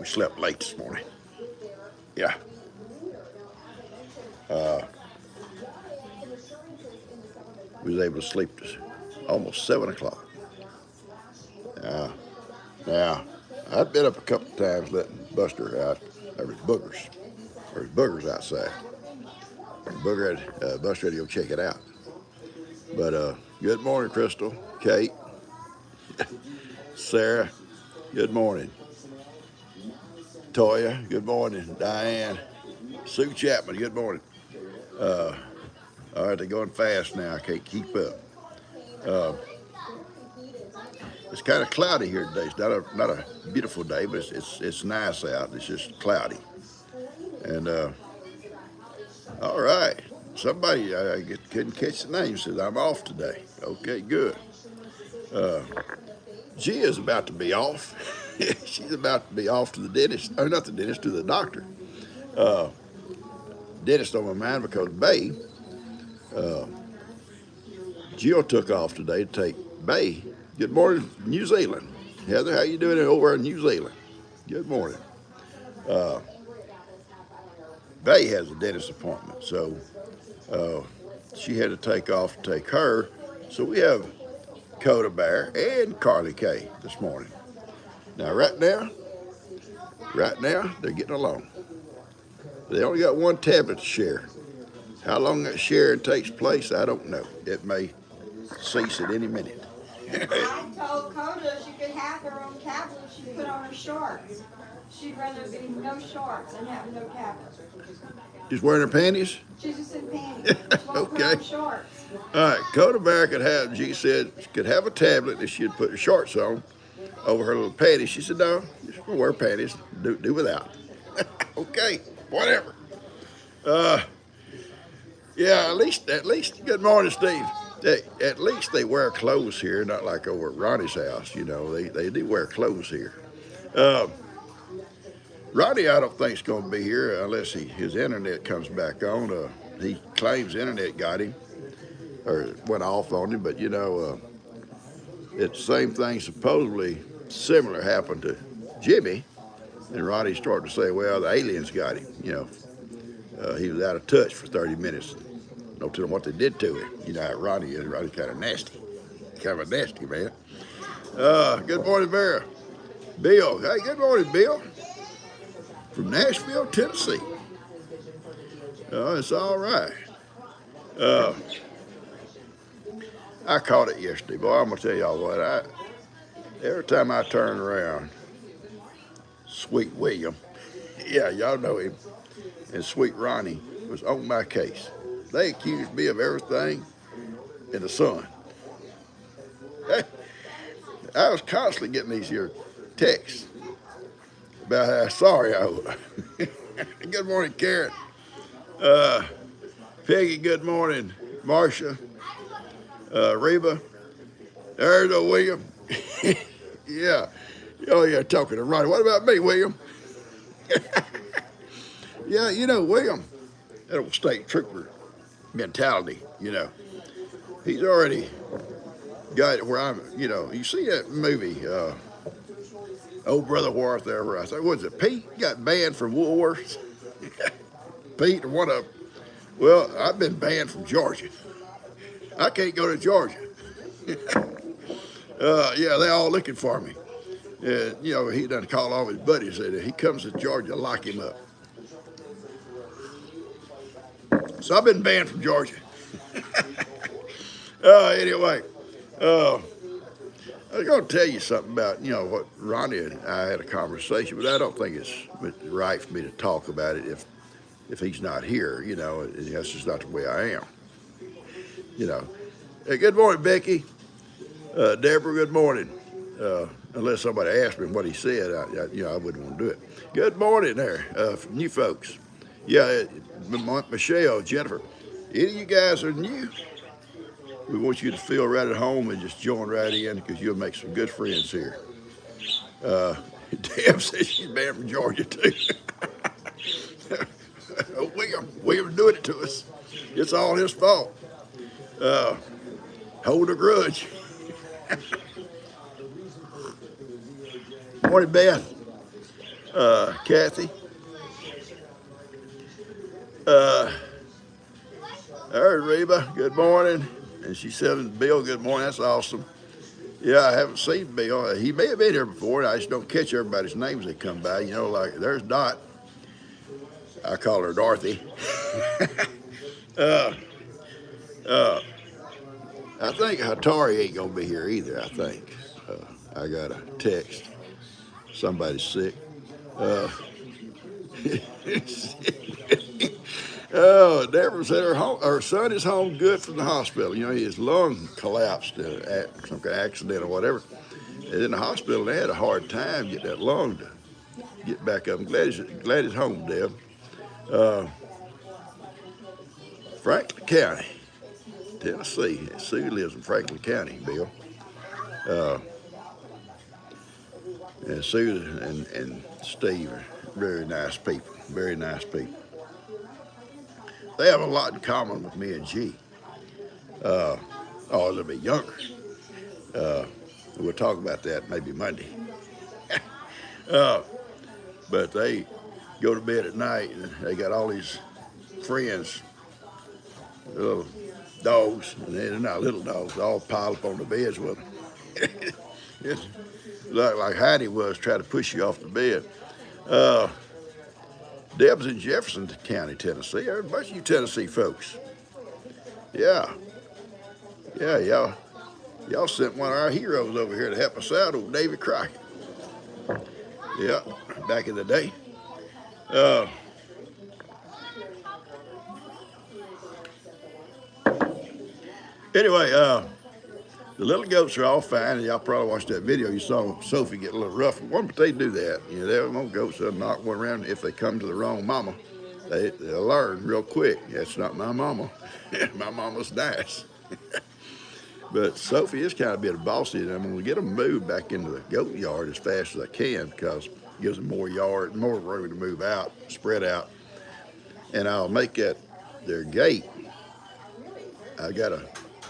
slept late this morning. Yeah. We was able to sleep to almost 7 o'clock. Now, I'd been up a couple of times letting Buster out. There was boogers. There was boogers outside. Buster had to go check it out. But good morning, Crystal, Kate, Sarah, good morning. Toya, good morning. Diane, Sue Chapman, good morning. All right, they're going fast now. I can't keep up. It's kind of cloudy here today. It's not a beautiful day, but it's nice out. It's just cloudy. And all right, somebody I couldn't catch the name says I'm off today. Okay, good. Gia's about to be off. She's about to be off to the dentist. Oh, not the dentist, to the doctor. Dentist on my mind because Bay, Jill took off today to take Bay. Good morning, New Zealand. Heather, how you doing over in New Zealand? Good morning. Bay has a dentist appointment, so she had to take off to take her. So we have Coda Bear and Carly K this morning. Now, right now, they're getting along. They only got one tablet to share. How long that sharing takes place, I don't know. It may cease at any minute. I told Coda she could have her own tablet. She put on her shorts. She'd rather be no shorts and have no tablet. Just wearing her panties? She's just in panties. She won't put on shorts. All right, Coda Bear could have, G said, she could have a tablet if she'd put her shorts on over her little panties. She said, no, just wear panties, do without. Okay, whatever. Yeah, at least, good morning, Steve. At least they wear clothes here, not like over at Ronnie's house. You know, they do wear clothes here. Ronnie, I don't think is going to be here unless his internet comes back on. He claims the internet got him or went off on him, but you know, it's the same thing supposedly similar happened to Jimmy, and Ronnie started to say, well, the aliens got him. You know, he was out of touch for 30 minutes. No telling what they did to him. You know how Ronnie is. Ronnie's kind of nasty. Kind of a nasty man. Good morning, Vera. Bill. Hey, good morning, Bill. From Nashville, Tennessee. It's all right. I caught it yesterday, boy. I'm gonna tell y'all what. Every time I turn around, Sweet William, yeah, y'all know him, and Sweet Ronnie was on my case. They accused me of everything in the sun. I was constantly getting these here texts about how sorry I was. Good morning, Karen. Peggy, good morning. Marcia, Reba. There's a William. Yeah. Oh, yeah, talking to Ronnie. What about me, William? Yeah, you know, William, that old state trooper mentality, you know. He's already got it where I'm, you know, you see that movie, Oh Brother Wharf there, where I said, what is it, Pete got banned from Woolworths? Pete, one of them. Well, I've been banned from Georgia. I can't go to Georgia. Yeah, they're all looking for me. And, you know, he done call all his buddies, said if he comes to Georgia, lock him up. So I've been banned from Georgia. Anyway, I was going to tell you something about, you know, what Ronnie and I had a conversation, but I don't think it's right for me to talk about it if he's not here. You know, that's just not the way I am. You know. Hey, good morning, Becky. Deborah, good morning. Unless somebody asked me what he said, I wouldn't want to do it. Good morning there, new folks. Yeah, Michelle, Jennifer, any of you guys are new, we want you to feel right at home and just join right in because you'll make some good friends here. Deb says she's banned from Georgia too. William's doing it to us. It's all his fault. Hold a grudge. Morning, Beth. Kathy. Uh, there's Reba. Good morning. And she said, Bill, good morning. That's awesome. Yeah, I haven't seen Bill. He may have been here before. I just don't catch everybody's names that come by. You know, like there's Dot. I call her Dorothy. uh, uh, I think Hatari ain't gonna be here either. I think I got a text. Somebody's sick. Uh, oh, Deborah said her son is home good from the hospital. You know, his lung collapsed at some kind of accident or whatever. And in the hospital, they had a hard time getting that lung to get back up. I'm glad he's home, Deb. Uh, Franklin County, Tennessee. Sue lives in Franklin County, Bill. Uh, and Sue and Steve are very nice people. Very nice people. They have a lot in common with me and G. Oh, they'll be younger. Uh, we'll talk about that maybe Monday. uh, but they go to bed at night and they got all these friends, little dogs, and they're not little dogs, they all pile up on the beds with them. It's like Heidi was trying to push you off the bed. Deb's in Jefferson County, Tennessee. There's a bunch of you Tennessee folks. Yeah, y'all sent one of our heroes over here to help us out, old David Crockett. Yeah, back in the day. Anyway, the little goats are all fine, and y'all probably watched that video. You saw Sophie get a little rough. But they do that. You know, they're little goats. They'll knock one around. If they come to the wrong mama, they'll learn real quick. That's not my mama. My mama's nice. But Sophie is kind of a bit bossy, and I'm going to get them moved back into the goat yard as fast as I can because it gives them more yard, more room to move out, spread out. And I'll make their gate. I got a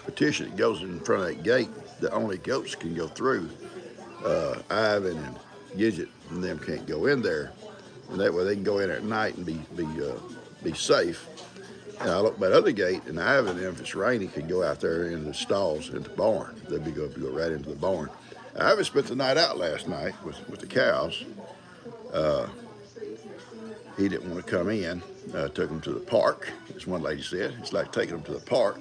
petition that goes in front of that gate that only goats can go through. Ivan and Gidget and them can't go in there, and that way they can go in at night and be safe. And I look at that other gate, and Ivan and them, if it's rainy, can go out there in the stalls in the barn. They'd be able to go right into the barn. Ivan spent the night out last night with the cows. He didn't want to come in. Took him to the park, as one lady said. It's like taking them to the park.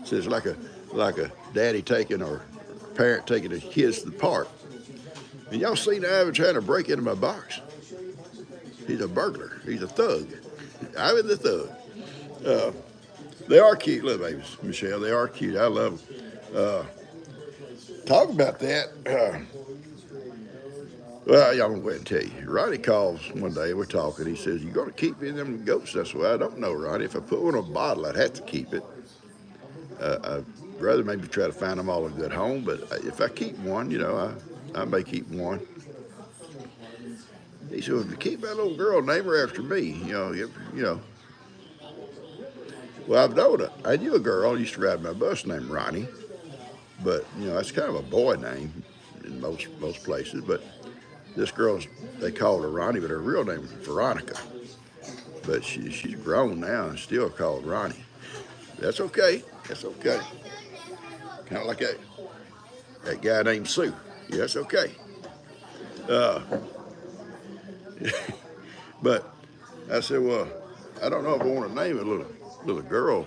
So it's like a daddy taking or a parent taking his kids to the park. And y'all seen Ivan trying to break into my box. He's a burglar. He's a thug. Ivan the thug. They are cute little babies, Michelle. They are cute. I love them. Talk about that. Well, y'all gonna go ahead and tell you. Ronnie calls one day. We're talking. He says, "You gonna keep any of them goats?" That's why I don't know, Ronnie. If I put one in a bottle, I'd have to keep it. I'd rather maybe try to find them all a good home, but if I keep one, you know, I may keep one. He said, "Well, if you keep that little girl, name her after me, you know." Well, I've known her. I knew a girl used to ride my bus named Ronnie, but you know, that's kind of a boy name in most places. But this girl's, they called her Ronnie, but her real name is Veronica. But she's grown now and still called Ronnie. That's okay. That's okay. Kind of like that guy named Sue. Yeah, that's okay. But I said, well, I don't know if I want to name a little girl.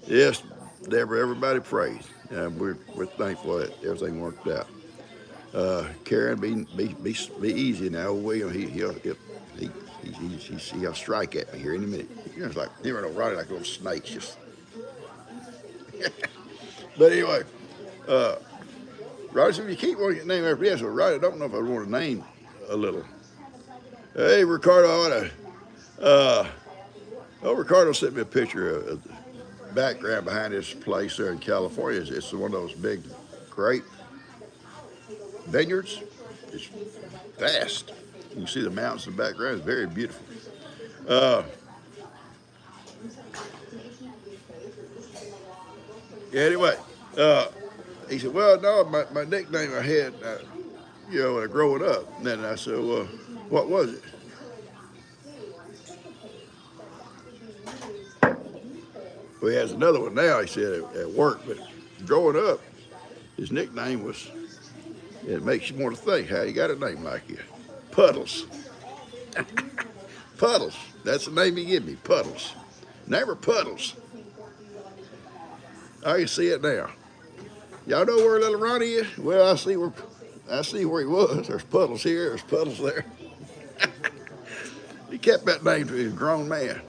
Yes, Deborah, everybody prays. We're thankful that everything worked out. Karen, be easy now. William, he'll strike at me here any minute. You know, it's like you know, Ronnie like little snakes, just. But anyway, Ronnie said, if you keep wanting to name after this, well, Ronnie, I don't know if I want to name a little. Hey, Ricardo, Ricardo sent me a picture of the background behind this place there in California. It's one of those big grape vineyards. It's vast. You can see the mountains in the background. It's very beautiful. Anyway, he said, well, no, my nickname I had, growing up. And then I said, well, what was it? Well, he has another one now, he said, at work. But growing up, his nickname was, it makes you want to think how you got a name like you. Puddles. Puddles. That's the name he gave me, Puddles. Never Puddles. I can see it now. Y'all know where little Ronnie is? Well, I see where he was. There's Puddles here, there's Puddles there. He kept that name to his grown man.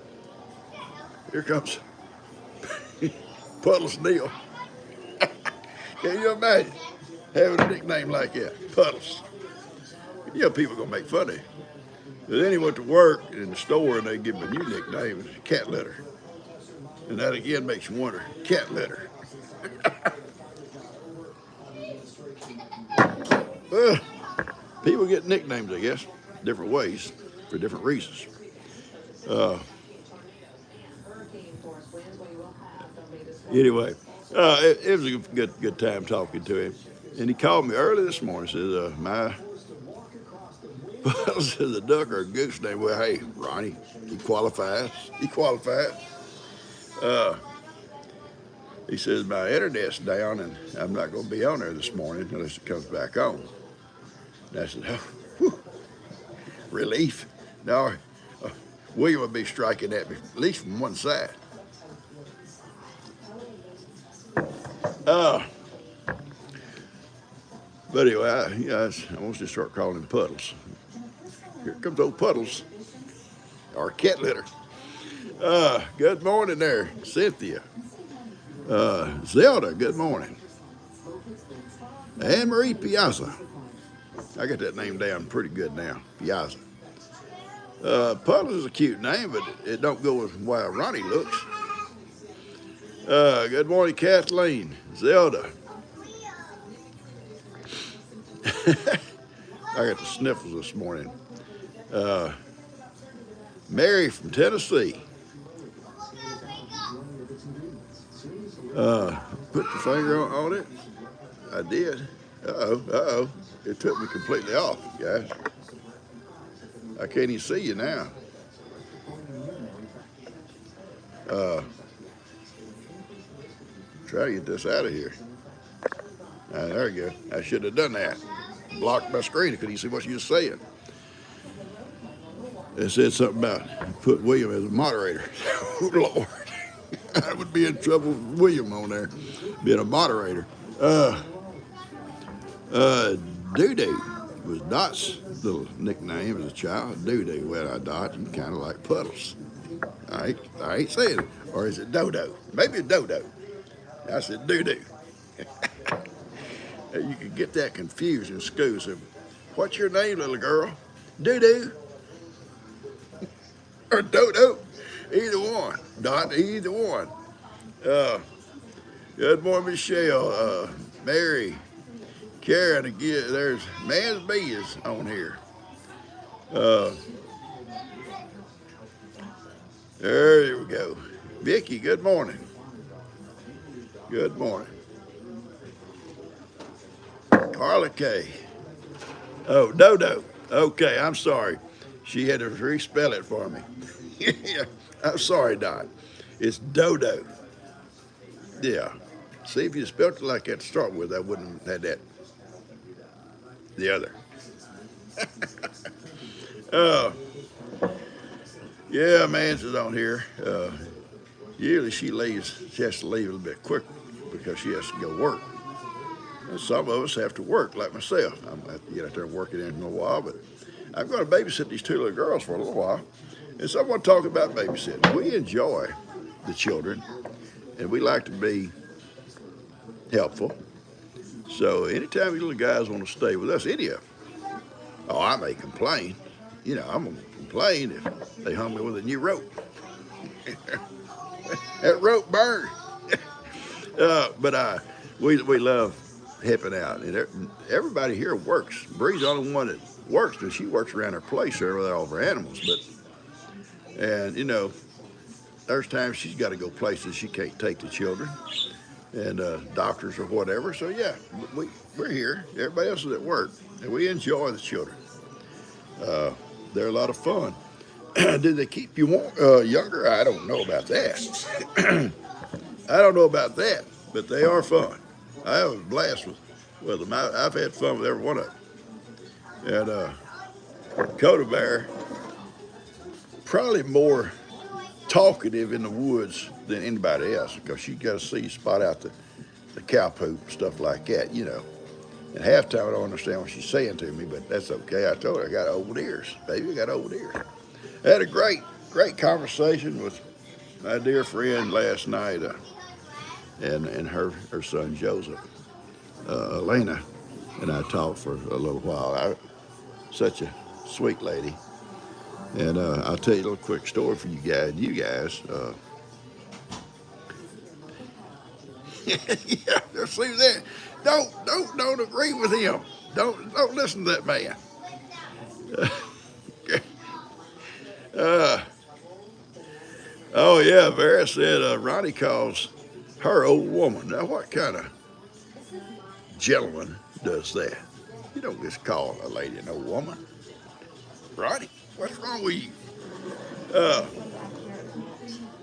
Here comes Puddles Neal. Can you imagine having a nickname like that? Puddles. People gonna make fun of him. But then he went to work in the store and they give him a new nickname, Cat Litter. And that again makes you wonder, Cat Litter. Well, people get nicknames, I guess, different ways for different reasons. Anyway, it was a good time talking to him. And he called me early this morning. Says, my Puddles is a duck or a goose name. Well, hey, Ronnie, he qualifies. He qualified. He says, my internet's down and I'm not going to be on there this morning unless it comes back on. And I said, oh, whew, relief. No, William would be striking at me, at least from one side. But anyway, I want to start calling him Puddles. Here comes old Puddles, our cat litter. Good morning there, Cynthia. Zelda, good morning. Anne Marie Piazza. I got that name down pretty good now, Piazza. Puddles is a cute name, but it don't go with how Ronnie looks. Good morning, Kathleen. Zelda. I got the sniffles this morning. Mary from Tennessee. Put the finger on it. I did. Uh-oh. It took me completely off, guys. I can't even see you now. Try to get this out of here. There we go. I should have done that. Blocked my screen. I couldn't see what you were saying. It said something about put William as a moderator. Oh, Lord. I would be in trouble with William on there, being a moderator. Doo-Doo was Dot's little nickname as a child. Doo-Doo. Well, Dot, you kind of like Puddles. I ain't saying it. Or is it Dodo? Maybe it's Dodo. I said Doo-Doo. You can get that confused in school. So, what's your name, little girl? Doo-Doo. Or Dodo. Either one. Dot, either one. Good morning, Michelle. Mary. Karen, again, there's Man's Bees on here. There we go. Vicky, good morning. Good morning. Carla K. Oh, Dodo. Okay, I'm sorry. She had to respell it for me. Yeah, I'm sorry, Dot. It's Dodo. Yeah. See, if you spelled it like that to start with, I wouldn't have had that. The other. Yeah, Mans is on here. Usually she has to leave a little bit quicker because she has to go work. And some of us have to work, like myself. I'm going to have to get out there and work it in a while, but I'm going to babysit these two little girls for a little while. And so I want to talk about babysitting. We enjoy the children, and we like to be helpful. So anytime you little guys want to stay with us, any of them, I may complain. I'm going to complain if they hung me with a new rope. That rope burned. But we love helping out. And everybody here works. Bree's the only one that works, because she works around her place there with all of her animals. And there's times she's got to go places she can't take the children. and doctors or whatever. So yeah, we're here. Everybody else is at work, and we enjoy the children. They're a lot of fun. Did they keep you younger? I don't know about that. I don't know about that, but they are fun. I have a blast with them. I've had fun with every one of them. And Coda Bear, probably more talkative in the woods than anybody else because she got to see spot out the cow poop, stuff like that, you know. And half the time I don't understand what she's saying to me, but that's okay. I told her I got old ears, baby. I got old ears. I had a great conversation with my dear friend last night, and her son Joseph. Elena and I talked for a little while. Such a sweet lady. And I'll tell you a little quick story for you guys. Yeah, see that? Don't agree with him. Don't listen to that man. Uh, oh yeah, Vera said Ronnie calls her old woman. Now what kind of gentleman does that? You don't just call a lady an old woman. Ronnie, what's wrong with you? Uh,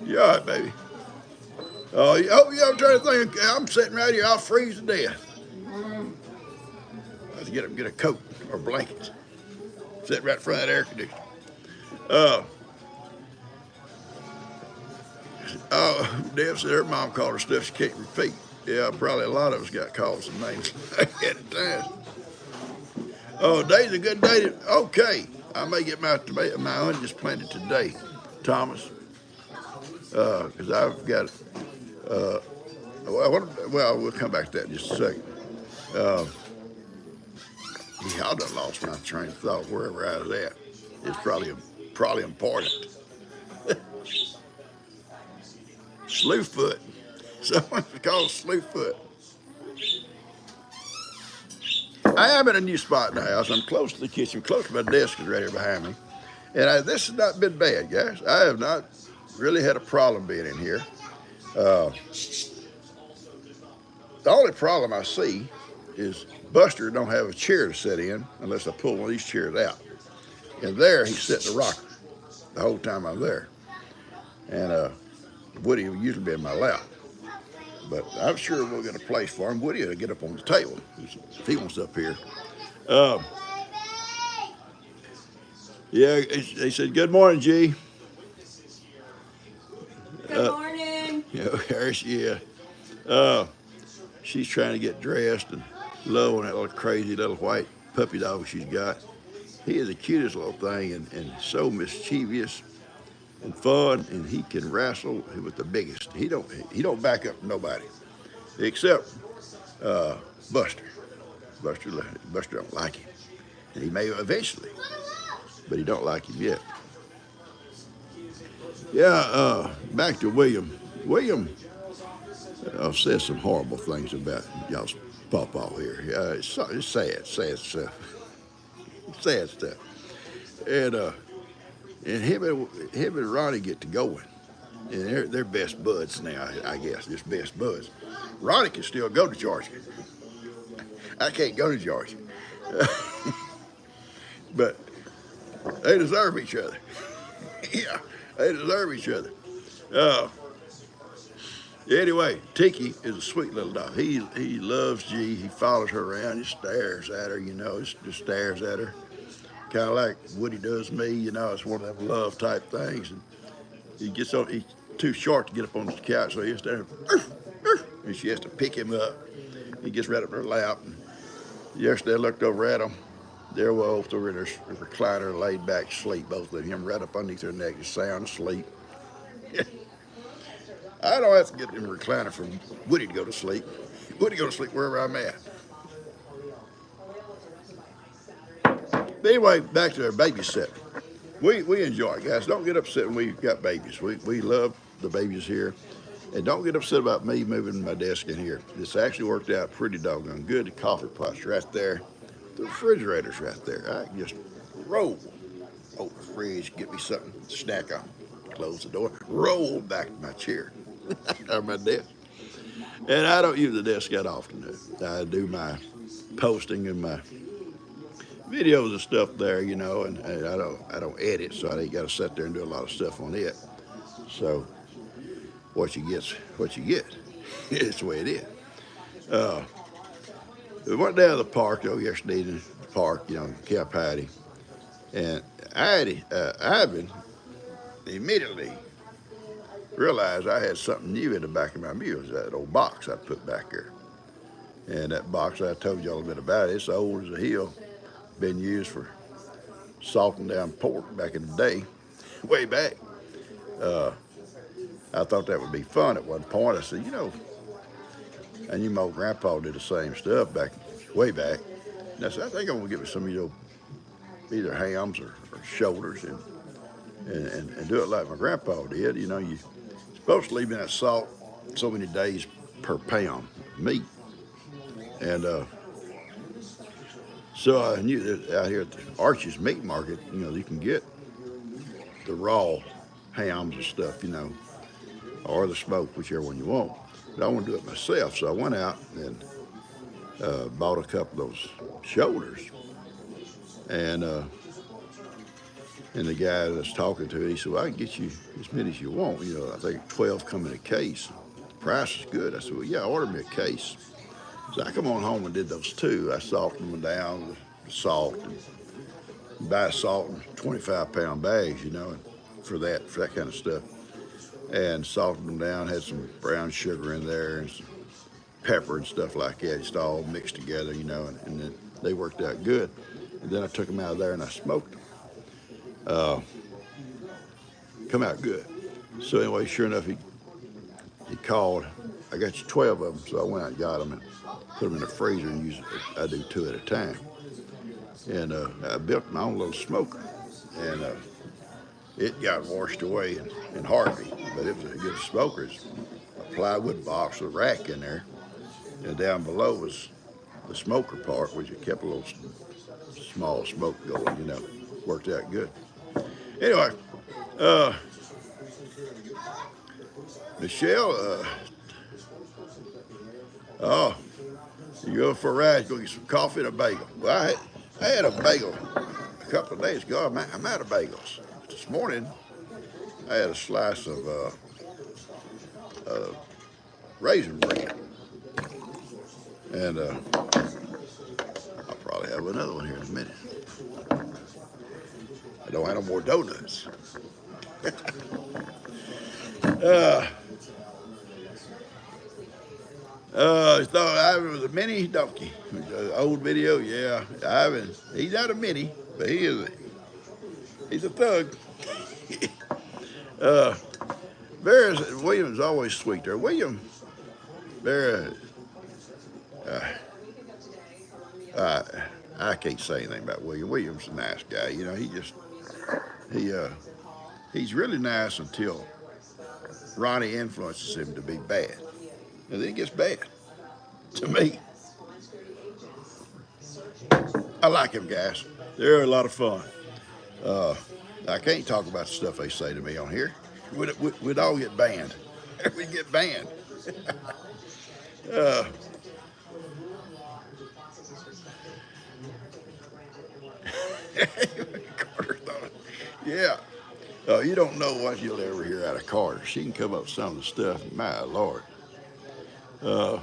you all right, baby? Oh, yeah, I'm trying to think. I'm sitting right here. I'll freeze to death. I have to get up and get a coat or blankets. Sit right in front of that air conditioner. Uh, Deb said her mom called her stuff she can't repeat. Yeah, probably a lot of us got called some names at times. Oh, today's a good day. Okay, I may get my onions planted today, Thomas, because I've got. Well, we'll come back to that in just a second. Yeah, I done lost my train of thought wherever I was at. It's probably important. Slewfoot. Someone's called Slewfoot. I am in a new spot in the house. I'm close to the kitchen, close to my desk is right here behind me. And this has not been bad, guys. I have not really had a problem being in here. The only problem I see is Buster don't have a chair to sit in unless I pull one of these chairs out. And there he's sitting in the rocker the whole time I'm there. And Woody will usually be in my lap. But I'm sure we'll get a place for him. Woody will get up on the table if he wants up here. Yeah, he said, good morning, G. Good morning. Yeah, there she is. She's trying to get dressed and loving that little crazy little white puppy dog she's got. He is the cutest little thing and so mischievous and fun, and he can wrestle with the biggest. He don't back up nobody, except Buster. Buster don't like him, and he may eventually, but he don't like him yet. Yeah, back to William. William said some horrible things about y'all's PawPaw here. It's sad stuff. Sad stuff. And him and Ronnie get to going, and they're best buds now. I guess just best buds. Ronnie can still go to Georgia. I can't go to Georgia, but they deserve each other. Yeah, they deserve each other. Anyway, Tiki is a sweet little dog. He loves G. He follows her around. He stares at her. Just stares at her. Kind of like Woody does me, it's one of them love type things. And he's too short to get up on the couch, so he's there, and she has to pick him up. He gets right up in her lap. And yesterday I looked over at him. They're both over in their recliner, laid back asleep, both of them, right up underneath their neck, just sound asleep. I don't have to get in the recliner for Woody to go to sleep. Woody go to sleep wherever I'm at. But anyway, back to our babysitting. We enjoy it, guys. Don't get upset when we've got babies. We love the babies here. And don't get upset about me moving my desk in here. This actually worked out pretty doggone good. The coffee pot's right there. The refrigerator's right there. I can just roll over the fridge, get me something to snack on. Close the door, roll back to my chair or my desk. And I don't use the desk that often. I do my posting and my videos and stuff there, you know, and I don't edit, so I ain't got to sit there and do a lot of stuff on it. So what you get's what you get. It's the way it is. Uh, we went down to the park yesterday in the park, you know, kept Patty, and Ivan immediately realized I had something new in the back of my mule. That old box I put back there, and that box I told you all a bit about. It's old as a hill, been used for salting down pork back in the day, way back. Uh, I thought that would be fun at one point. I said, you know, I knew my old grandpa did the same stuff back way back. And I said, I think I'm gonna get me some of your either hams or shoulders and do it like my grandpa did. You know, you're supposed to leave in that salt so many days per pound of meat. And so I knew that out here at the Archie's Meat Market, you know, you can get the raw hams and stuff, you know, or the smoked, whichever one you want. But I want to do it myself, so I went out and bought a couple of those shoulders. And the guy that's talking to it, he said, well, I can get you as many as you want. You know, I think 12 come in a case. The price is good. I said, well, yeah, order me a case. So I come on home and did those two. I salted them down with salt and buy salt in 25-pound bags, you know, for that kind of stuff. And salted them down, had some brown sugar in there and some pepper and stuff like that, just all mixed together, you know, and then they worked out good. And then I took them out of there and I smoked them. Come out good. So anyway, sure enough, he called. I got you 12 of them, so I went out and got them and put them in the freezer and used. I do 2 at a time. And I built my own little smoker, and it got washed away in Harvey, but it was a good smoker. It's a plywood box with a rack in there, and down below was the smoker part, which it kept a little small smoke going, you know. Worked out good. Anyway, Michelle, you go for a ride, go get some coffee and a bagel. Well, I had a bagel a couple of days ago. I'm out of bagels. This morning, I had a slice of raisin bread. And I'll probably have another one here in a minute. I don't have no more donuts. Thought Ivan was a mini donkey. Old video, yeah. Ivan, he's not a mini, but he's a thug. William's always sweet there. William, I can't say anything about William. William's a nice guy. You know, he's really nice until Ronnie influences him to be bad. And then it gets bad to me. I like him, guys. They're a lot of fun. I can't talk about the stuff they say to me on here. We'd all get banned. We'd get banned. Carter thought, yeah. You don't know what you'll ever hear out of Carter. She can come up with some of the stuff. My Lord. Yeah.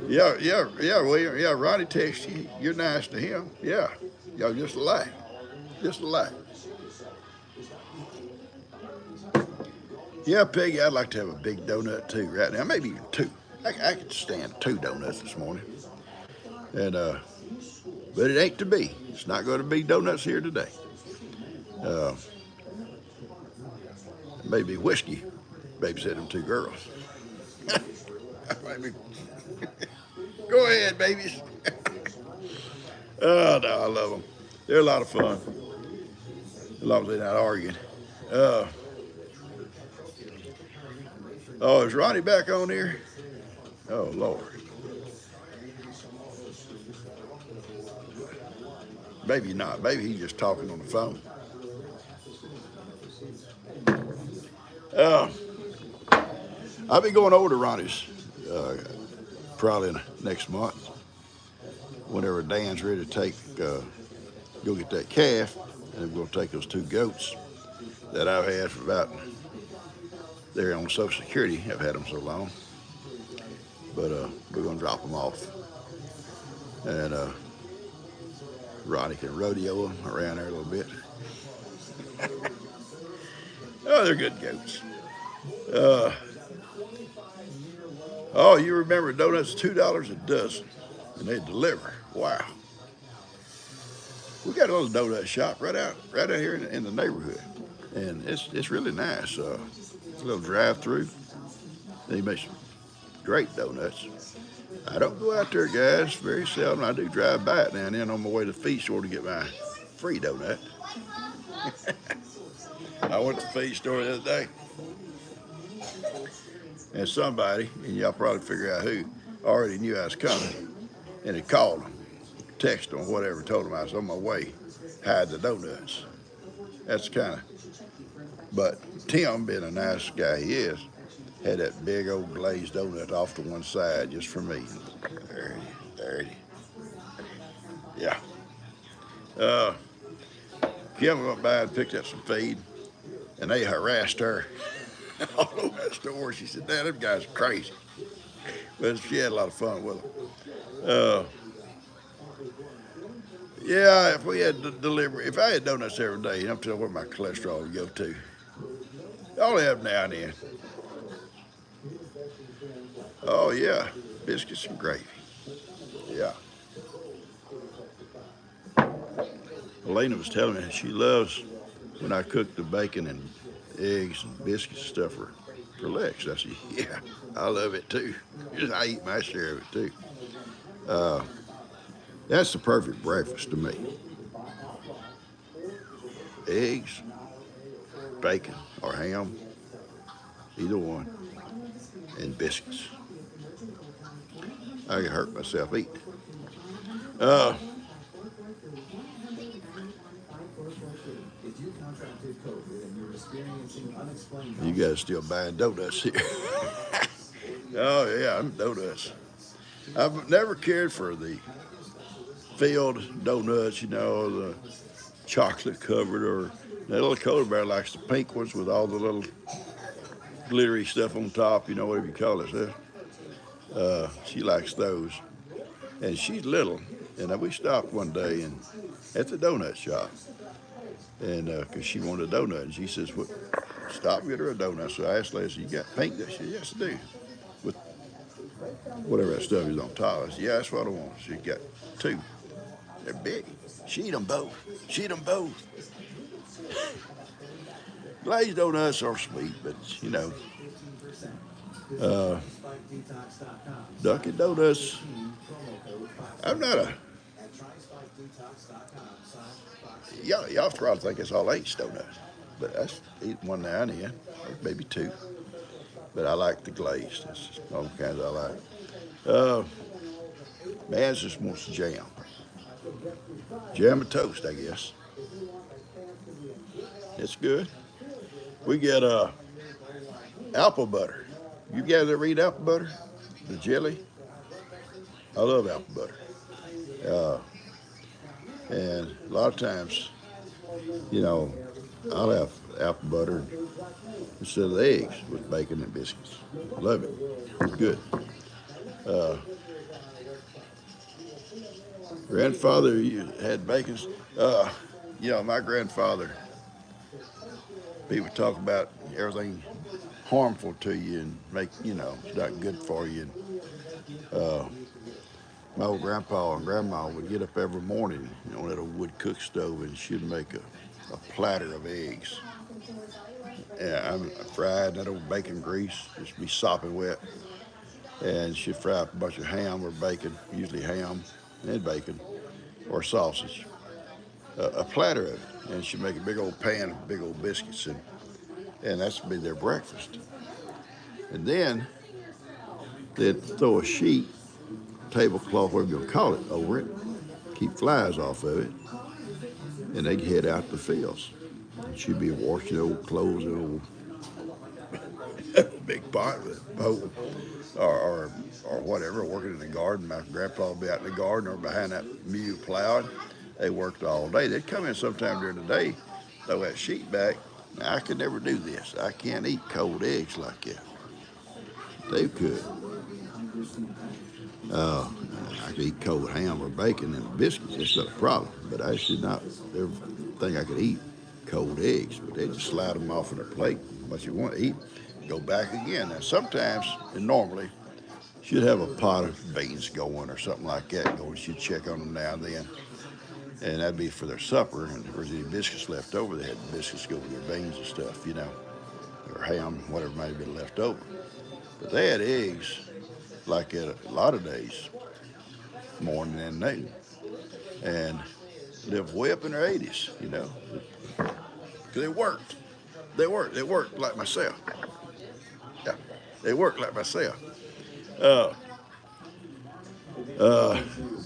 Yeah, William. Yeah, Ronnie texts you. You're nice to him. Yeah. Y'all just alike. Just alike. Yeah, Peggy, I'd like to have a big donut too right now. Maybe even 2. I could stand 2 donuts this morning. And but it ain't to be. It's not going to be donuts here today. Maybe whiskey. Babysit them 2 girls. Maybe. Go ahead, babies. Oh, no, I love them. They're a lot of fun. As long as they're not arguing. Is Ronnie back on here? Oh, Lord. Maybe not. Maybe he's just talking on the phone. Uh, I'll be going over to Ronnie's probably next month, whenever Dan's ready to go get that calf, and we're gonna take those 2 goats that I've had for about, they're on Social Security. I've had them so long, but we're gonna drop them off, and Ronnie can rodeo them around there a little bit. Oh, they're good goats. Oh, you remember donuts, $2 a dozen, and they deliver. Wow. We got a little donut shop right out here in the neighborhood, and it's really nice. It's a little drive-through. They make some great donuts. I don't go out there, guys, very seldom. I do drive by it now and then on my way to the feed store to get my free donut. I went to the feed store the other day, and somebody, and y'all probably figure out who, already knew I was coming, and it called them, texted them, whatever, told them I was on my way, hide the donuts. That's kind of, but Tim, being a nice guy he is, had that big old glazed donut off to one side just for me. There. Yeah. Kim went by and picked up some feed, and they harassed her all over that store. She said, "Dad, them guys are crazy." But she had a lot of fun with them. Yeah, if we had delivery, if I had donuts every day, I'm telling you where my cholesterol would go to. I only have now and then. Oh yeah, biscuits and gravy. Yeah. Elena was telling me she loves when I cook the bacon and eggs and biscuits and stuff for Lex. I said, yeah, I love it too. I eat my share of it too. That's the perfect breakfast to me. Eggs, bacon, or ham, either one, and biscuits. I can hurt myself eating. You guys still buying donuts here? Oh yeah, I'm donuts. I've never cared for the filled donuts, the chocolate covered, or that little Cola Bear likes the pink ones with all the little glittery stuff on top, whatever you call it. She likes those. And she's little, and we stopped one day at the donut shop, and because she wanted a donut, and she says, "Well, stop and get her a donut." So I asked Leslie, "You got pink?" She said, "Yes, I do." With whatever that stuff is on top. I said, "Yeah, that's what I want." She got 2. They're big. She eat them both. Glazed donuts are sweet, but Dunkin' Donuts. I'm not a. Y'all probably think it's all H donuts, but that's eat one now and then, or maybe 2. But I like the glazed. That's all kinds I like. Man's just wants jam. Jam and toast, I guess. It's good. We get apple butter. You guys ever eat apple butter? The jelly? I love apple butter. And a lot of times, I'll have apple butter instead of the eggs with bacon and biscuits. Love it. It's good. Grandfather had bacon. My grandfather, people talk about everything harmful to you and it's not good for you. My old grandpa and grandma would get up every morning, on that old wood cook stove, and she'd make a platter of eggs. Yeah, I'm fried, that old bacon grease, just be sopping wet. And she'd fry up a bunch of ham or bacon, usually ham and bacon, or sausage. A platter of it, and she'd make a big old pan of big old biscuits, and that's be their breakfast. And then they'd throw a sheet, tablecloth, whatever you call it, over it, keep flies off of it, and they'd head out the fields. And she'd be washing old clothes and old big pot with a hoe or whatever, working in the garden. My grandpa would be out in the garden or behind that mule plowing. They worked all day. They'd come in sometime during the day, throw that sheet back. Now, I could never do this. I can't eat cold eggs like that. They could. Uh, I could eat cold ham or bacon and biscuits. That's not a problem. But I should not ever think I could eat cold eggs. But they just slide them off on their plate. What you want to eat, go back again. Now, sometimes, and normally, she'd have a pot of beans going or something like that going. She'd check on them now and then. And that'd be for their supper. And if there was any biscuits left over, they had biscuits go with their beans and stuff, or ham, whatever might have been left over. But they had eggs, like at a lot of days, morning and noon, and lived way up in their 80s, because they worked. They worked like myself. Yeah, they worked like myself. Uh,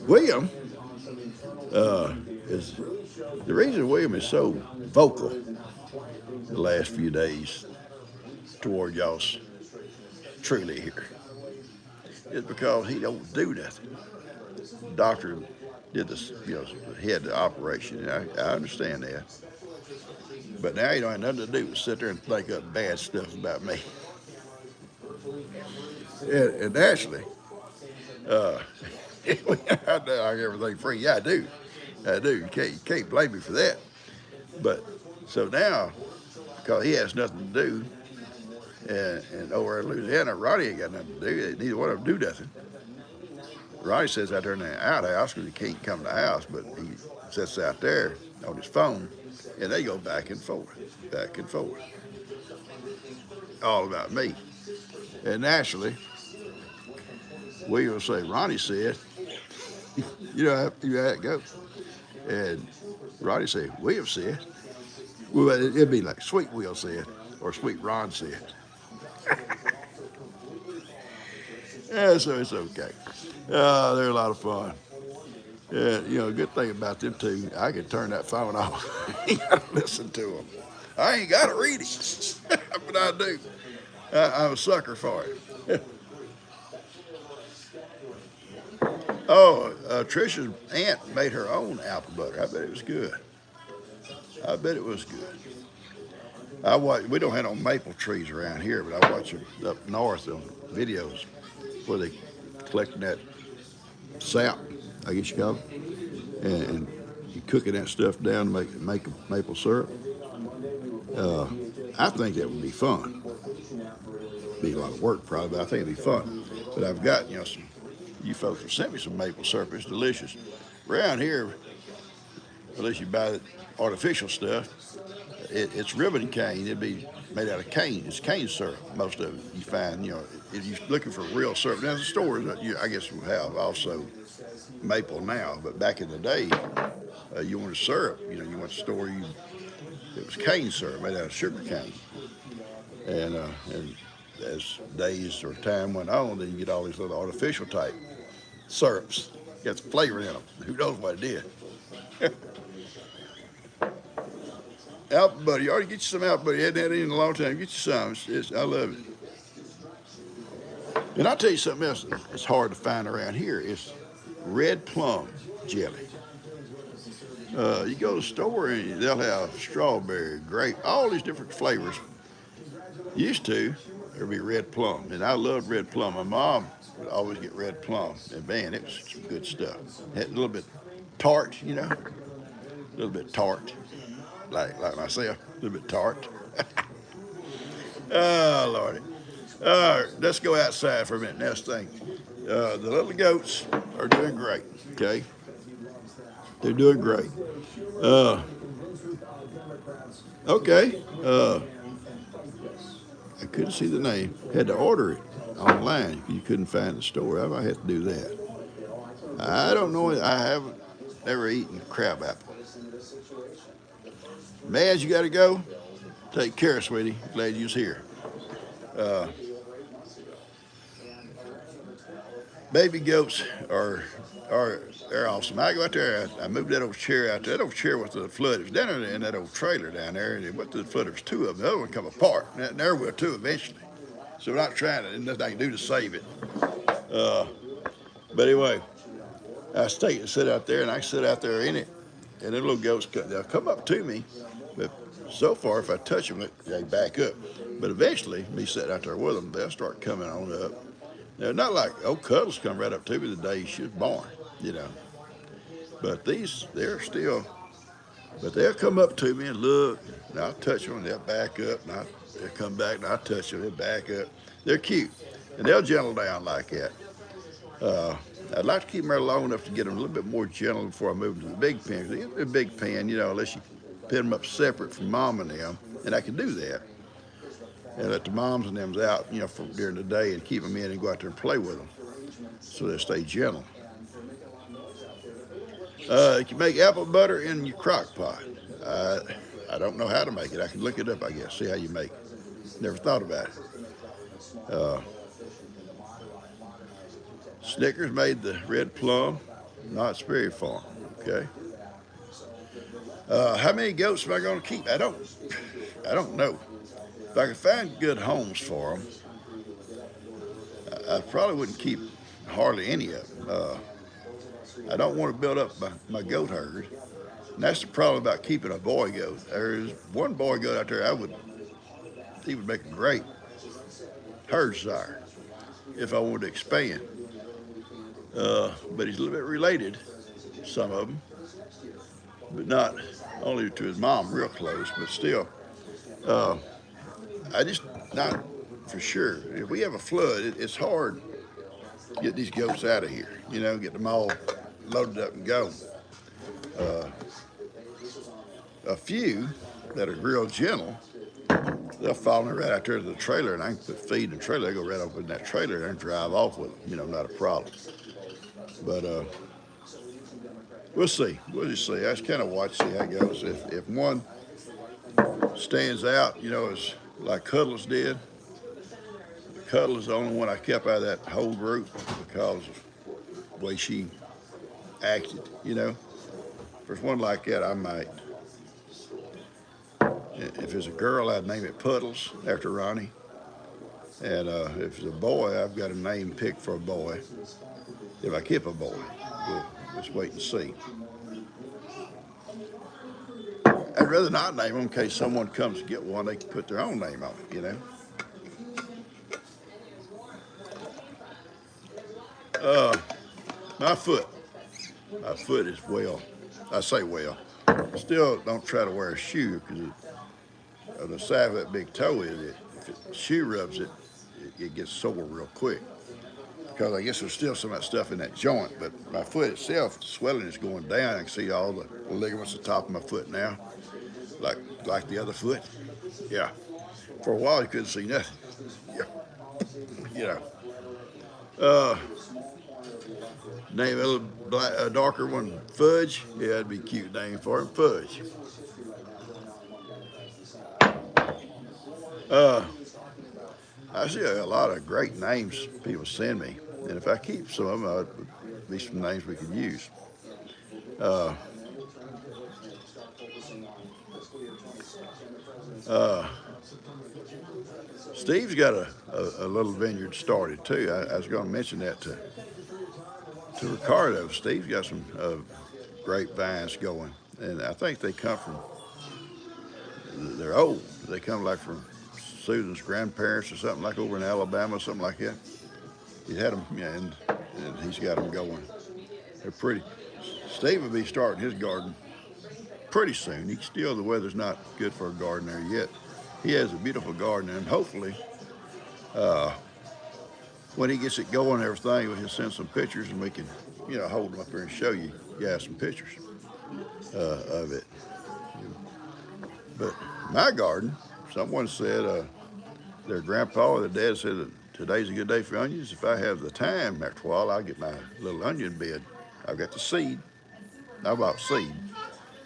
William is the reason William is so vocal the last few days toward y'all's truly here is because he don't do nothing. The doctor did this, he had the operation. And I understand that. But now he don't have nothing to do but sit there and think up bad stuff about me. And actually, I do everything free. Yeah, I do. You can't blame me for that. But so now, because he has nothing to do, and over in Louisiana, Ronnie ain't got nothing to do. Neither one of them do nothing. Ronnie sits out there in the outhouse because he can't come to the house, but he sits out there on his phone, and they go back and forth, all about me. And naturally, William will say, Ronnie said, you know how it goes. And Ronnie say, William said. Well, it'd be like Sweet Will said or Sweet Ron said. Yeah, so it's okay. They're a lot of fun. Yeah, good thing about them two, I can turn that phone off. I ain't got to listen to them. I ain't got to read it, but I do. I'm a sucker for it. Trisha's aunt made her own apple butter. I bet it was good. We don't have no maple trees around here, but I watch them up north on videos where they collecting that sap, I guess you call it, and you cooking that stuff down to make maple syrup. I think that would be fun. Be a lot of work probably, but I think it'd be fun. But I've got you folks have sent me some maple syrup. It's delicious. Around here, unless you buy the artificial stuff, it's ribbon cane. It'd be made out of cane. It's cane syrup. Most of it you find, if you're looking for real syrup. Now the stores, I guess, will have also maple now. But back in the day, you wanted syrup. You went to the store. It was cane syrup made out of sugar cane. And as days or time went on, then you get all these little artificial type syrups. Got some flavor in them. Who knows what it did? Apple butter. You ought to get you some apple butter. You hadn't had it in a long time. Get you some. I love it. And I'll tell you something else that's hard to find around here. It's red plum jelly. You go to the store and they'll have strawberry, grape, all these different flavors. Used to, there'd be red plum. And I loved red plum. My mom would always get red plum. And man, it was some good stuff. Had a little bit tart, a little bit tart. Like myself, a little bit tart. Oh, Lordy. All right, let's go outside for a minute. Next thing. The little goats are doing great, okay? They're doing great. Okay. I couldn't see the name. Had to order it online. You couldn't find the store. I might have to do that. I don't know. I haven't ever eaten crab apple. Maz, you got to go? Take care, sweetie. Glad you was here. Baby goats they're awesome. I go out there. I moved that old chair out there. That old chair went to the flood. It was down there in that old trailer down there, and it went to the flood. There was two of them. The other one come apart. And there will too eventually. So we're not trying to, and nothing I can do to save it. But anyway, I stay and sit out there, and I sit out there in it, and the little goats they'll come up to me, but so far if I touch them, they back up. But eventually, me sitting out there with them, they'll start coming on up. Now, not like old Cuddles come right up to me the day she was born, you know. But these, they're still, but they'll come up to me and look, and I'll touch them, and they'll back up, and they'll come back, and I'll touch them, they'll back up. They're cute, and they'll gentle down like that. I'd like to keep them there long enough to get them a little bit more gentle before I move them to the big pen. Because they get the big pen, you know, unless you pin them up separate from mom and them, and I can do that. And let the moms and them's out, you know, for during the day and keep them in and go out there and play with them so they stay gentle. You can make apple butter in your crock pot. I don't know how to make it. I can look it up, I guess, see how you make it. Never thought about it. Snickers made the red plum, Knott's Berry Farm. Okay. How many goats am I going to keep? I don't know. If I could find good homes for them, I probably wouldn't keep hardly any of them. I don't want to build up my goat herd. And that's the problem about keeping a boy goat. There's one boy goat out there he would make a great herd sire if I wanted to expand. But he's a little bit related, some of them, but not only to his mom real close, but still. I just, not for sure. If we have a flood, it's hard to get these goats out of here, you know, get them all loaded up and go. A few that are real gentle, they'll follow me right out there to the trailer, and I can put feed in the trailer. They go right up in that trailer and drive off with them, you know, not a problem. But we'll see. We'll just see. I just kind of watch, see how it goes. If one stands out, you know, as like Cuddles did. Cuddles is the only one I kept out of that whole group because of the way she acted, you know. If there's one like that, I might. If it's a girl, I'd name it Puddles after Ronnie. And if it's a boy, I've got a name picked for a boy. If I keep a boy, we'll just wait and see. I'd rather not name them in case someone comes to get one, they can put their own name on it, you know. My foot is well. I say well. Still don't try to wear a shoe because of the side of that big toe is if the shoe rubs it, it gets sore real quick. Because I guess there's still some of that stuff in that joint, but my foot itself, the swelling is going down. I can see all the ligaments at the top of my foot now, like the other foot. Yeah. For a while, you couldn't see nothing. Yeah. You know. Name a darker one, Fudge. Yeah, that'd be a cute name for him, Fudge. I see a lot of great names people send me, and if I keep some of them, would be some names we could use. Steve's got a little vineyard started too. I was going to mention that to Ricardo. Steve's got some grapevines going, and I think they come from, they're old. They come like from Susan's grandparents or something, like over in Alabama, something like that. He had them, yeah, and he's got them going. They're pretty. Steve will be starting his garden pretty soon. The weather's not good for a garden there yet. He has a beautiful garden, and hopefully, when he gets it going and everything, he'll send some pictures, and we can, you know, hold them up there and show you guys some pictures of it. But my garden, someone said their grandpa or their dad said that today's a good day for onions. If I have the time after a while, I'll get my little onion bed. I've got the seed. I bought seed.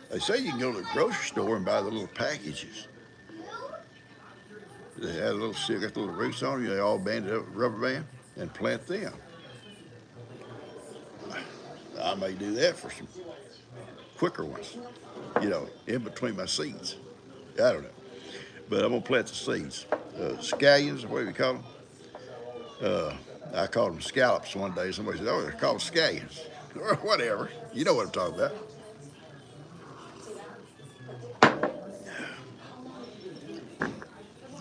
They say you can go to the grocery store and buy the little packages. They had a little seed, got the little roots on them. They all banded up with rubber band and plant them. I may do that for some quicker ones, you know, in between my seeds. I don't know. But I'm going to plant the seeds. Scallions, what do we call them? I called them scallops one day. Somebody said, "Oh, they're called scallions." Or whatever. You know what I'm talking about.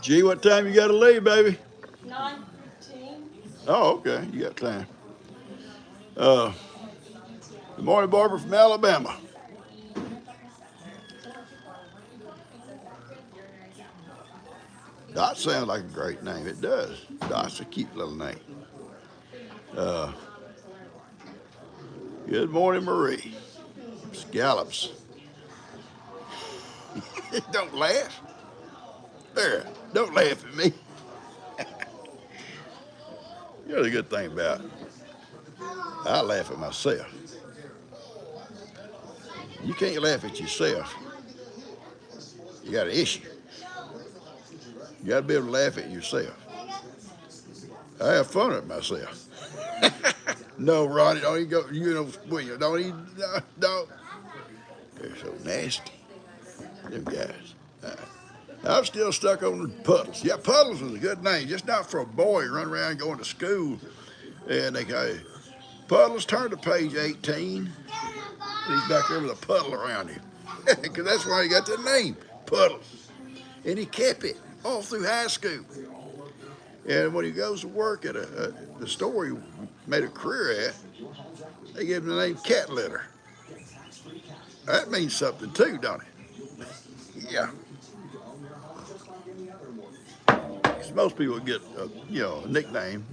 Gee, what time you got to leave, baby? 9:15. Oh, okay. You got time. Uh, Good morning, Barbara from Alabama. Dot sounds like a great name. It does. Dot's a cute little name. Uh, Good morning, Marie. Scallops. Don't laugh. There. Don't laugh at me. You know the good thing about it, I laugh at myself. You can't laugh at yourself. You got an issue. You got to be able to laugh at yourself. I have fun at myself. No, Ronnie, don't even go. You know, William, don't even. No, don't. They're so nasty. Them guys. I'm still stuck on Puddles. Yeah, Puddles was a good name, just not for a boy running around going to school. And they go, Puddles, turn to page 18. And he's back there with a puddle around him. Because that's why he got the name, Puddles. And he kept it all through high school. And when he goes to work at the store he made a career at, they give him the name Cat Litter. That means something too, don't it? Yeah. Because most people get a nickname,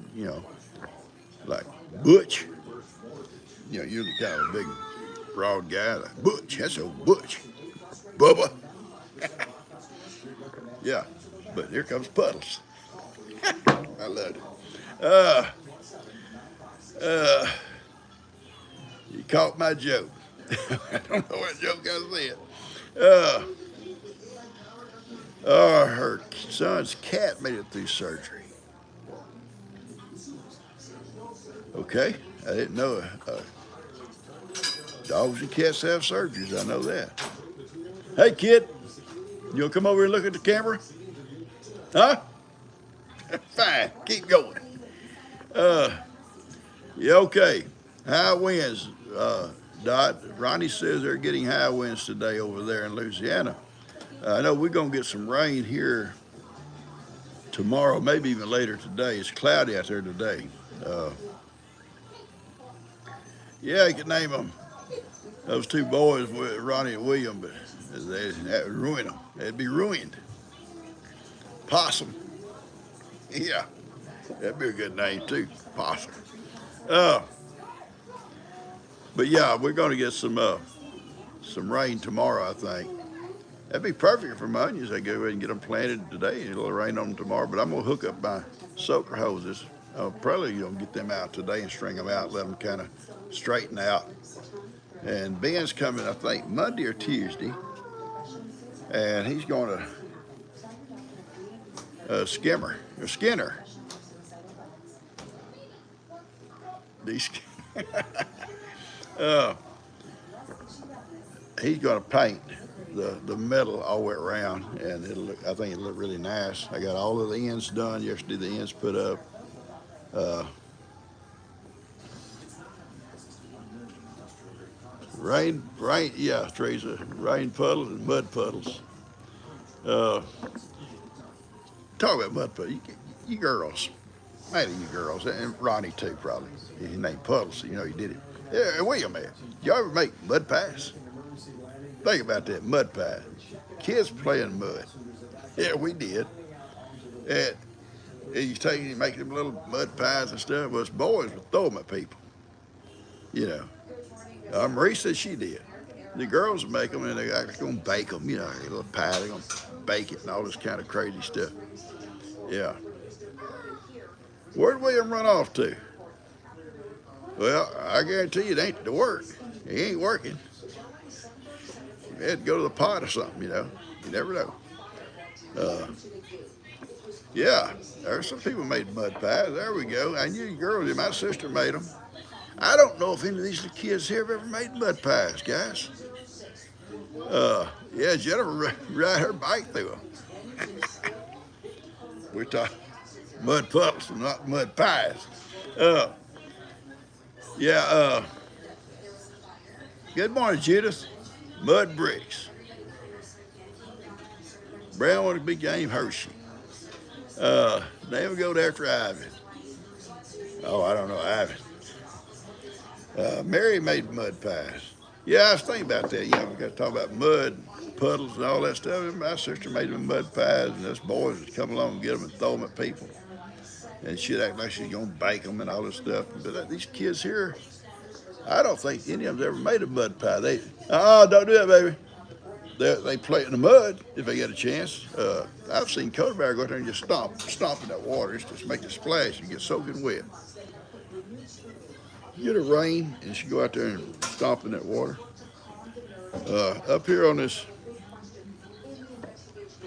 like Butch. Usually kind of a big, broad guy, like Butch. That's old Butch. Bubba. Yeah. But here comes Puddles. I love it. Uh, uh, you caught my joke. I don't know what joke I said. Her son's cat made it through surgery. Okay, I didn't know dogs and cats have surgeries. I know that. Hey, kid, you gonna come over and look at the camera? Huh? Fine, keep going. Yeah, okay. High winds, Dot. Ronnie says they're getting high winds today over there in Louisiana. I know we're gonna get some rain here tomorrow, maybe even later today. It's cloudy out there today. Yeah, you could name them. Those two boys, Ronnie and William, but that would ruin them. They'd be ruined. Possum. Yeah, that'd be a good name too, Possum. But yeah, we're going to get some rain tomorrow, I think. That'd be perfect for my onions. I go ahead and get them planted today, and it'll rain on them tomorrow. But I'm gonna hook up my soaker hoses. I'll probably get them out today and string them out, let them kind of straighten out. And Ben's coming, I think, Monday or Tuesday, and he's going to Skinner. These. He's going to paint the metal all the way around, and I think it'll look really nice. I got all of the ends done yesterday. The ends put up. Rain, yeah, Teresa. Rain puddles and mud puddles. Talk about mud puddles. You girls, maybe you girls, and Ronnie too, probably. His name Puddles, you did it. Yeah, William, man, y'all ever make mud pies? Think about that, mud pie. Kids playing mud. Yeah, we did. And you make them little mud pies and stuff. Well, us boys would throw them at people. Marie said she did. The girls would make them, and they're actually going to bake them. A little pie. They're going to bake it and all this kind of crazy stuff. Yeah. Where'd William run off to? Well, I guarantee you it ain't to work. He ain't working. He had to go to the pot or something, You never know. Yeah, there's some people made mud pies. There we go. I knew you girls did. My sister made them. I don't know if any of these kids here have ever made mud pies, guys. Yeah, Jennifer ride her bike through them. Mud puddles, not mud pies. Uh, yeah. Good morning, Judith. Mud bricks. Brown want to be game Hershey. Then we go after Ivy. Oh, I don't know Ivy. Mary made mud pies. Yeah, I was thinking about that. You know, we got to talk about mud puddles and all that stuff. My sister made them mud pies, and us boys would come along and get them and throw them at people. And she'd act like she's gonna bake them and all this stuff. But these kids here, I don't think any of them ever made a mud pie. Don't do that, baby. They play in the mud if they get a chance. I've seen Coda Bear go out there and just stomp in that water. It's just make a splash and get soaking wet. Get a rain and she go out there and stomp in that water. Up here on this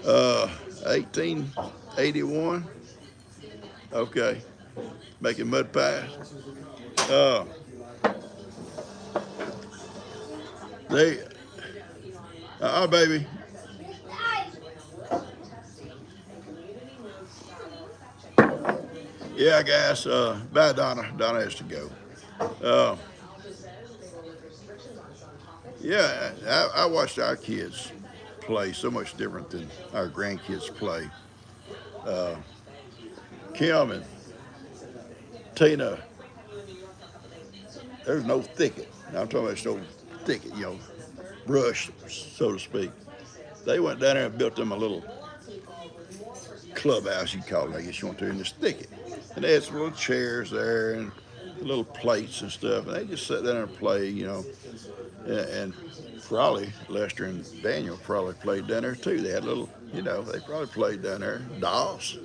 1881, okay, making mud pies. Baby. Yeah, guys. Bye, Donna. Donna has to go. Yeah, I watched our kids play so much different than our grandkids play. Kim and Tina, there's no thicket. I'm talking about no thicket, brush, so to speak. They went down there and built them a little clubhouse, you call it, I guess you want to, in this thicket. And they had some little chairs there and little plates and stuff. And they just sat down there and played, And probably Lester and Daniel probably played down there too. They had little, they probably played down there. Dolls.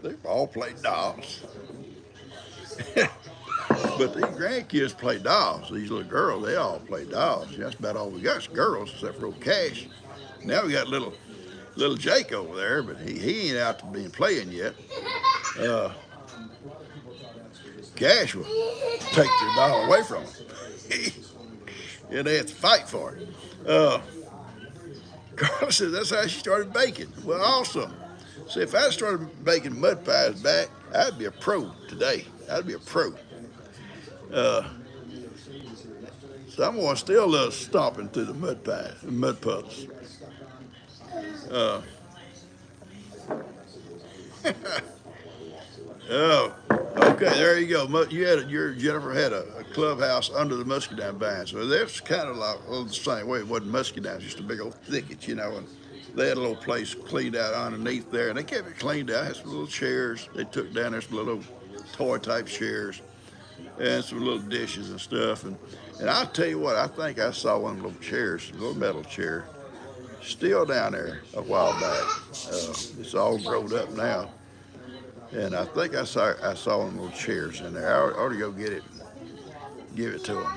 They all played dolls. But these grandkids play dolls. These little girls, they all play dolls. That's about all we got is girls, except for old Cash. Now we got little Jake over there, but he ain't out to be playing yet. Cash will take their doll away from him. And they have to fight for it. Carla says that's how she started baking. Well, awesome. See, if I started baking mud pies back, I'd be a pro today. I'd be a pro. Someone still stomping through the mud puddles. Okay, there you go. Jennifer had a clubhouse under the muscadine vine, so that's kind of like the same way. It wasn't muscadine, just a big old thicket, and they had a little place cleaned out underneath there, and they kept it cleaned out. Had some little chairs. They took down there some little toy type chairs and some little dishes and stuff. And I'll tell you what, I think I saw one of the little chairs, a little metal chair, still down there a while back. It's all grown up now. And I think I saw one of the little chairs in there. I ought to go get it and give it to them.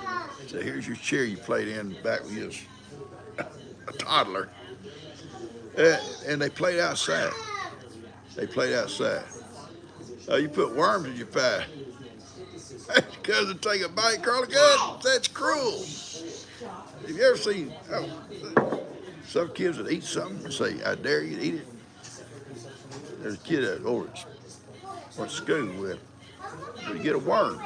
So here's your chair you played in back when you was a toddler. And they played outside. You put worms in your pie. Because it take a bite, Carla. Good. That's cruel. Have you ever seen some kids that eat something and say, I dare you to eat it? There's a kid over at school with, he'd get a worm.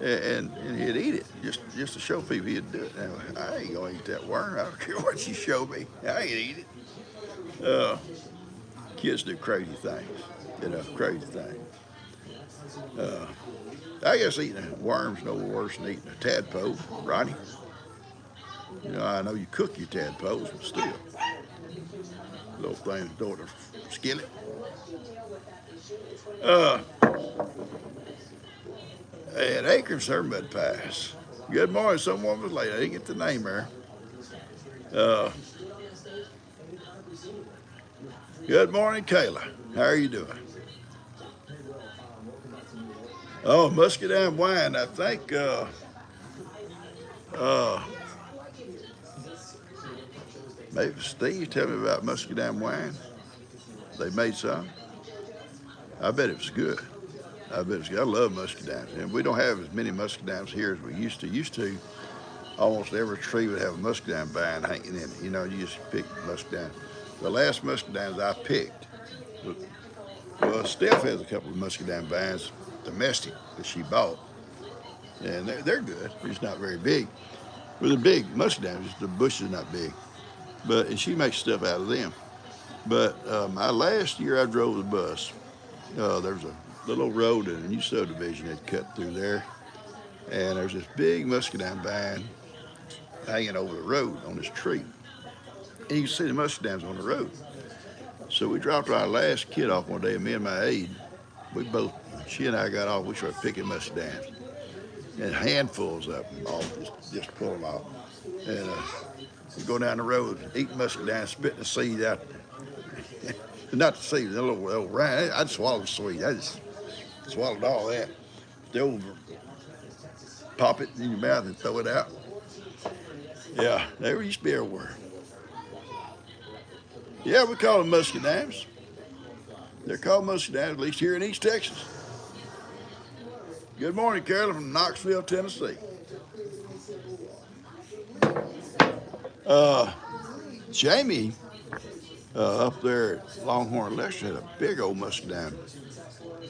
And he'd eat it just to show people he'd do it. Now, I ain't gonna eat that worm. I don't care what you show me. I ain't eat it. Kids do crazy things, crazy things. I guess eating a worm's no worse than eating a tadpole, Ronnie. I know you cook your tadpoles, but still. Little things throw it in a skillet. And Acorns are mud pies. Good morning, someone was late. I didn't get the name there. Good morning, Kayla. How are you doing? Oh, muscadine wine. I think maybe Steve tell me about muscadine wine. They made some. I bet it was good. I love muscadines. And we don't have as many muscadines here as we used to. Almost every tree would have a muscadine vine hanging in it. You just pick muscadine. the last muscadines I picked. Well, Steph has a couple of muscadine vines, domestic, that she bought, and they're good. They're just not very big. Well, they're big muscadines. The bush is not big, and she makes stuff out of them. But my last year I drove the bus. There was a little road in a new subdivision that cut through there, and there's this big muscadine vine hanging over the road on this tree. And you can see the muscadines on the road. So we dropped our last kid off one day, and me and my aide, she and I got off, we started picking muscadines. And handfuls of them, all just pull them off. And we go down the road, eating muscadines, spitting the seed out. Not the seed, the little rind. I'd swallow the seed. I just swallowed all that. Still pop it in your mouth and throw it out. Yeah, they used to be everywhere. Yeah, we call them muscadines. They're called muscadines, at least here in East Texas. Good morning, Carolyn from Knoxville, Tennessee. Jamie up there at Longhorn Lecture had a big old muscadine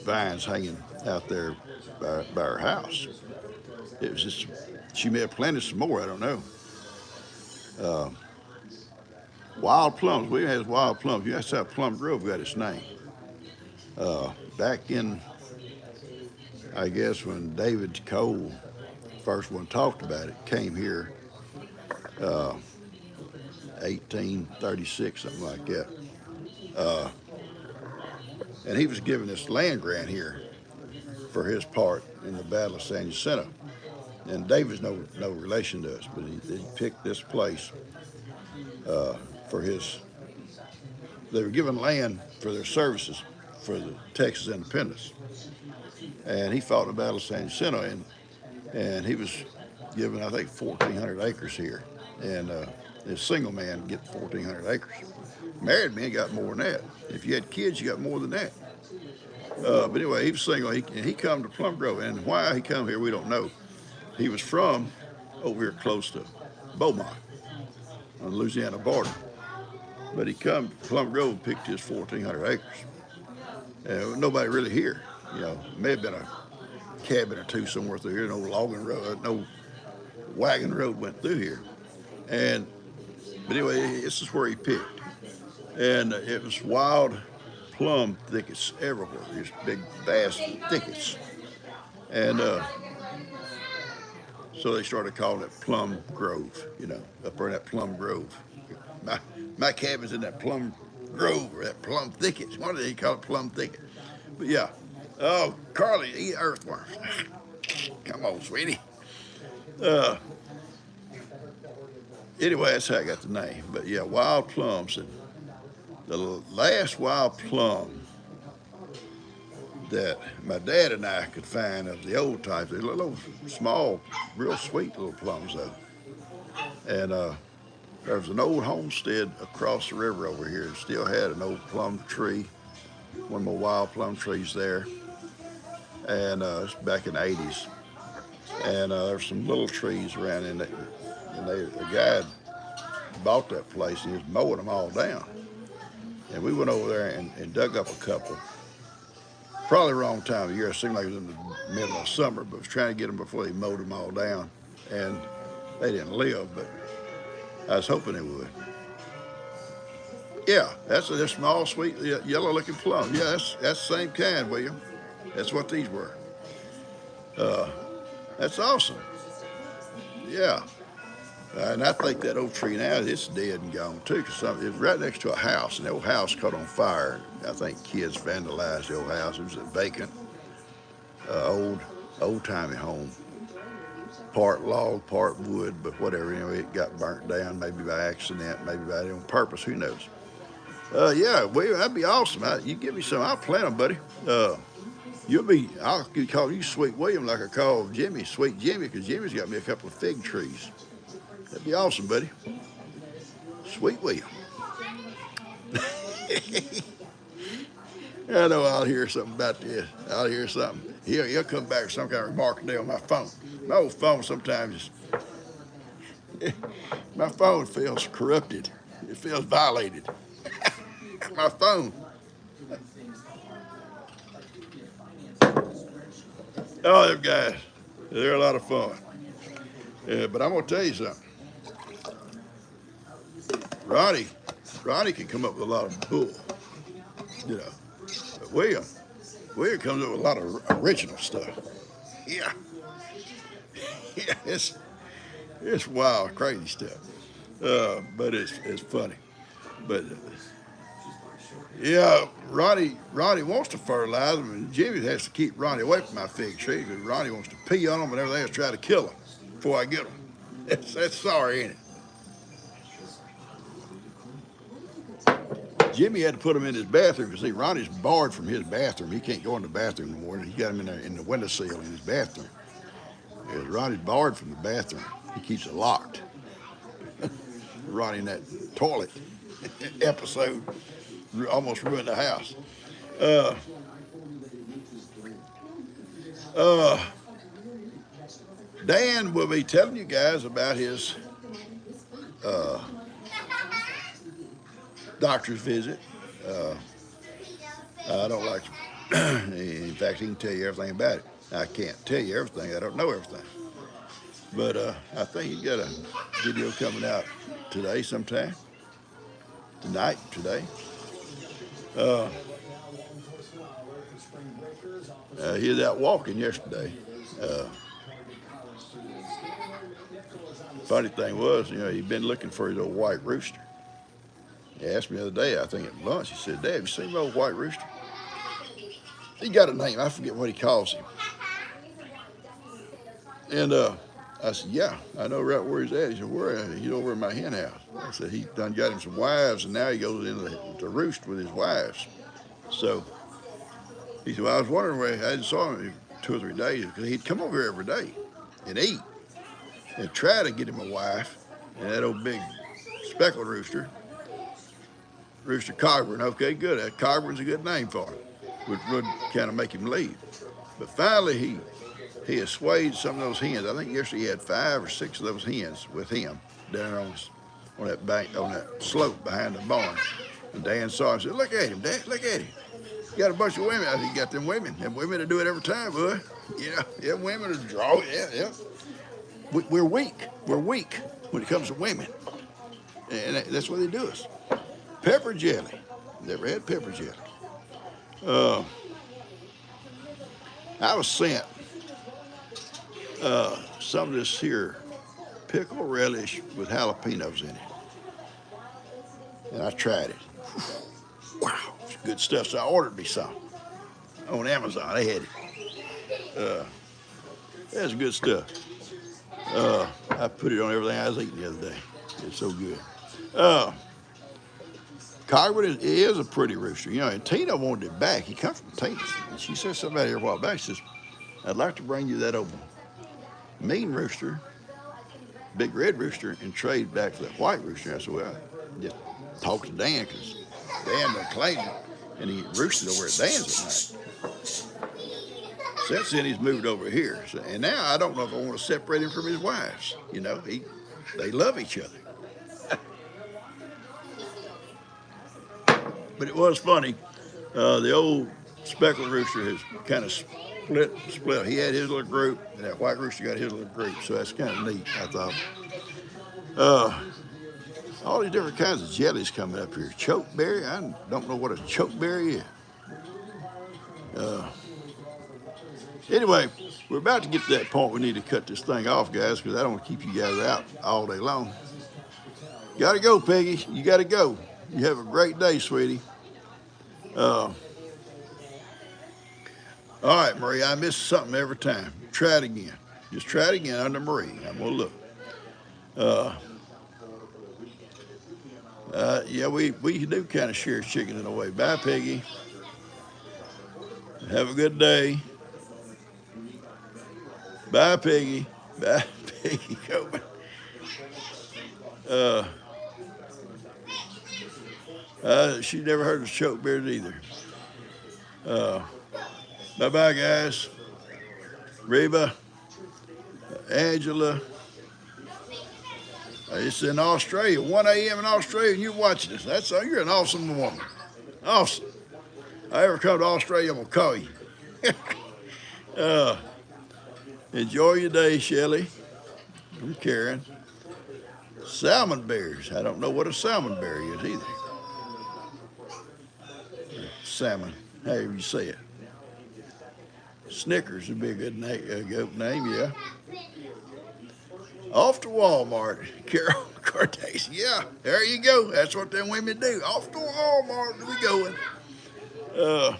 vines hanging out there by her house. It was just, she may have planted some more, I don't know. Wild plums, we had wild plums. That's how Plum Grove got its name. Back in, I guess, when David Cole, first one talked about it, came here, 1836, something like that. And he was given this land grant here for his part in the Battle of San Jacinto. And David's no relation to us, but he picked this place for his. They were given land for their services for the Texas independence. And he fought in the Battle of San Jacinto, and he was given, I think, 1,400 acres here. And a single man get 1,400 acres. Married men got more than that. If you had kids, you got more than that. But anyway, he was single. He come to Plum Grove, and why he come here, we don't know. He was from over here close to Beaumont on the Louisiana border. But he come to Plum Grove and picked his 1,400 acres. And nobody really here. You know, may have been a cabin or two somewhere through here. No logging road, no wagon road went through here. But anyway, this is where he picked. And it was wild plum thickets everywhere. These big, vast thickets. And so they started calling it Plum Grove, you know, up there in that Plum Grove. My cabin's in that Plum Grove, or that Plum Thicket. Why do they call it Plum Thicket? But yeah. Oh, Carly, eat earthworms. Come on, sweetie. Anyway, that's how I got the name. But yeah, wild plums. And the last wild plum that my dad and I could find of the old types, they're little small, real sweet little plums though. And there was an old homestead across the river over here that still had an old plum tree, one of my wild plum trees there. And it's back in the 80s. And there's some little trees around in it. And the guy had bought that place and he was mowing them all down. And we went over there and dug up a couple. Probably the wrong time of year. It seemed like it was in the middle of summer, but was trying to get them before they mowed them all down. And they didn't live, but I was hoping they would. Yeah, they're small, sweet, yellow-looking plums. Yeah, that's the same kind, William. That's what these were. That's awesome. Yeah. And I think that old tree now, it's dead and gone too, because it's right next to a house, and the old house caught on fire. I think kids vandalized the old house. It was a vacant, old-timey home. Part log, part wood, but whatever, anyway, it got burnt down, maybe by accident, maybe by on purpose, who knows. Yeah, well, that'd be awesome. You give me some, I'll plant them, buddy. I'll call you Sweet William like I call Jimmy Sweet Jimmy, because Jimmy's got me a couple of fig trees. That'd be awesome, buddy. Sweet William. I know I'll hear something about this. I'll hear something. He'll come back with some kind of remark today on my phone. My old phone sometimes my phone feels corrupted. It feels violated. broke my phone. Oh, them guys, they're a lot of fun. Yeah, but I'm gonna tell you something. Ronnie can come up with a lot of bull, you know. But William comes up with a lot of original stuff. Yeah, yeah, it's wild, crazy stuff. But it's funny. But yeah, Ronnie wants to fertilize them, and Jimmy has to keep Ronnie away from my fig tree because Ronnie wants to pee on them and everything else, try to kill them before I get them. That's sorry, ain't it? Jimmy had to put him in his bathroom because see, Ronnie's barred from his bathroom. He can't go in the bathroom anymore. He got him in there in the windowsill in his bathroom. Because Ronnie's barred from the bathroom. He keeps it locked. Ronnie in that toilet episode almost ruined the house. Dan will be telling you guys about his doctor's visit. I don't like, in fact, he can tell you everything about it. I can't tell you everything. I don't know everything. But I think he's got a video coming out today sometime. Today. He was out walking yesterday. Funny thing was, he'd been looking for his old white rooster. He asked me the other day, I think at lunch, he said, Dad, have you seen my old white rooster? He got a name, I forget what he calls him. And I said, yeah, I know right where he's at. He said, where? He's over in my hen house. I said, he done got him some wives, and now he goes into the roost with his wives. So he said, well, I was wondering where I hadn't saw him in 2 or 3 days, because he'd come over here every day and eat and try to get him a wife. And that old big speckled rooster Cogburn, okay, good. That Cogburn's a good name for him. Would kind of make him leave. But finally, he has swayed some of those hens. I think yesterday he had 5 or 6 of those hens with him down on that bank, on that slope behind the barn. And Dan saw him and said, look at him, Dad, look at him. He got a bunch of women. I said, you got them women. Them women that do it every time, boy. Yeah, women that draw, yeah. We're weak. We're weak when it comes to women. And that's what they do us. Pepper jelly. Never had pepper jelly. I was sent some of this here pickle relish with jalapenos in it. And I tried it. Wow, it's good stuff. So I ordered me some on Amazon. They had it. That's good stuff. I put it on everything I was eating the other day. It's so good. Cogburn is a pretty rooster, and Tina wanted it back. He comes from Tina's. And she said something out here a while back. She says, I'd like to bring you that old mean rooster, big red rooster, and trade back for that white rooster. I said, well, just talk to Dan, because Dan done claimed it, and he roosted over at Dan's at night. Since then, he's moved over here. So, and now I don't know if I want to separate him from his wives. They love each other. But it was funny. The old speckled rooster has kind of split. He had his little group, and that white rooster got his little group. So that's kind of neat, I thought. All these different kinds of jellies coming up here. Chokeberry, I don't know what a chokeberry is. Anyway, we're about to get to that point we need to cut this thing off, guys, because I don't want to keep you guys out all day long. Gotta go, Peggy. You gotta go. You have a great day, sweetie. All right, Marie, I miss something every time. Try it again. Just try it again under Marie. I'm going to look. Yeah, we do kind of share chicken in a way. Bye, Peggy. Have a good day. Bye, Peggy. Bye, Peggy. She never heard of chokeberries either. Bye-bye, guys. Reba, Angela. It's in Australia, 1 a.m. in Australia, and you're watching this. You're an awesome woman. Awesome. If I ever come to Australia, I'm gonna call you. uh, enjoy your day, Shelley. I'm Karen. Salmon bears. I don't know what a salmon bear is either. Salmon, however you say it. Snickers would be a good name, yeah. Off to Walmart, Carol Cortez. Yeah, there you go. That's what them women do. Off to Walmart we going.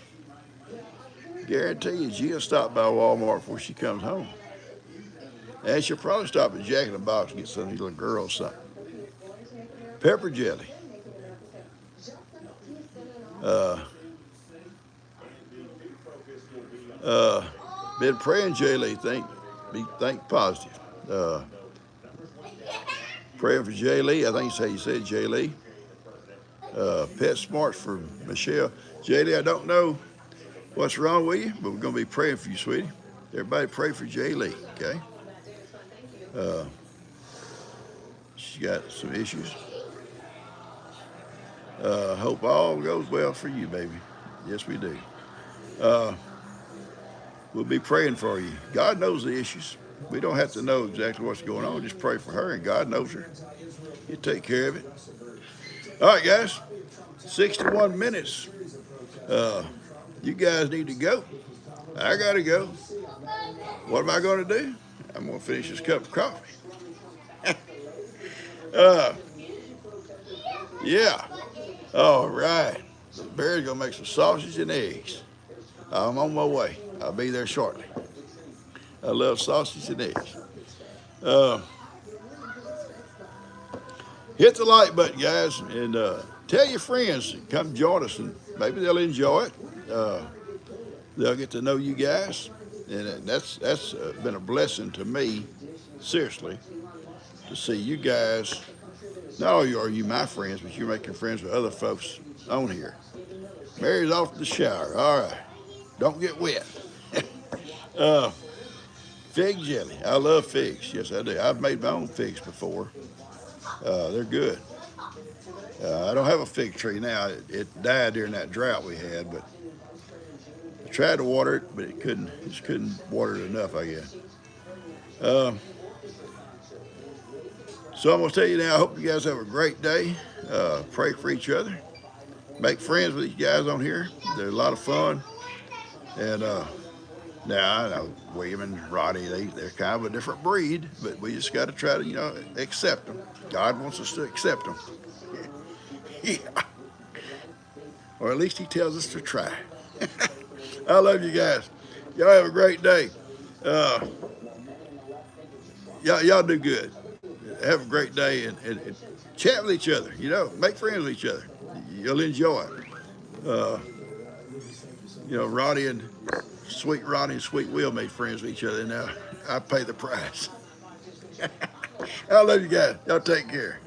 Guarantee you she'll stop by Walmart before she comes home. And she'll probably stop at Jack in the Box and get some of these little girls something. Pepper jelly. Been praying, Jaylee. Think positive. Praying for Jaylee. I think that's how you said Jaylee. Pet Smarts for Michelle. Jaylee, I don't know what's wrong with you, but we're going to be praying for you, sweetie. Everybody pray for Jaylee, okay? She's got some issues. Hope all goes well for you, baby. Yes, we do. We'll be praying for you. God knows the issues. We don't have to know exactly what's going on. Just pray for her, and God knows her. You take care of it. All right, guys. 61 minutes. You guys need to go. I got to go. What am I going to do? I'm going to finish this cup of coffee. Yeah. All right. Barry's going to make some sausage and eggs. I'm on my way. I'll be there shortly. I love sausage and eggs. Hit the like button, guys, and tell your friends to come join us, and maybe they'll enjoy it. They'll get to know you guys, and that's been a blessing to me, seriously, to see you guys. Not only are you my friends, but you're making friends with other folks on here. Mary's off to the shower. All right. Don't get wet. Fig jelly. I love figs. Yes, I do. I've made my own figs before. They're good. I don't have a fig tree now. It died during that drought we had, but I tried to water it, but just couldn't water it enough, I guess. So I'm going to tell you now, I hope you guys have a great day. Pray for each other. Make friends with these guys on here. They're a lot of fun. And now I know William and Roddy, they're kind of a different breed, but we just got to try to, accept them. God wants us to accept them. Yeah. Or at least he tells us to try. I love you guys. Y'all have a great day. Y'all do good. Have a great day and chat with each other. Make friends with each other. You'll enjoy it. Sweet Ronnie and Sweet Will made friends with each other. Now I pay the price. I love you guys. Y'all take care.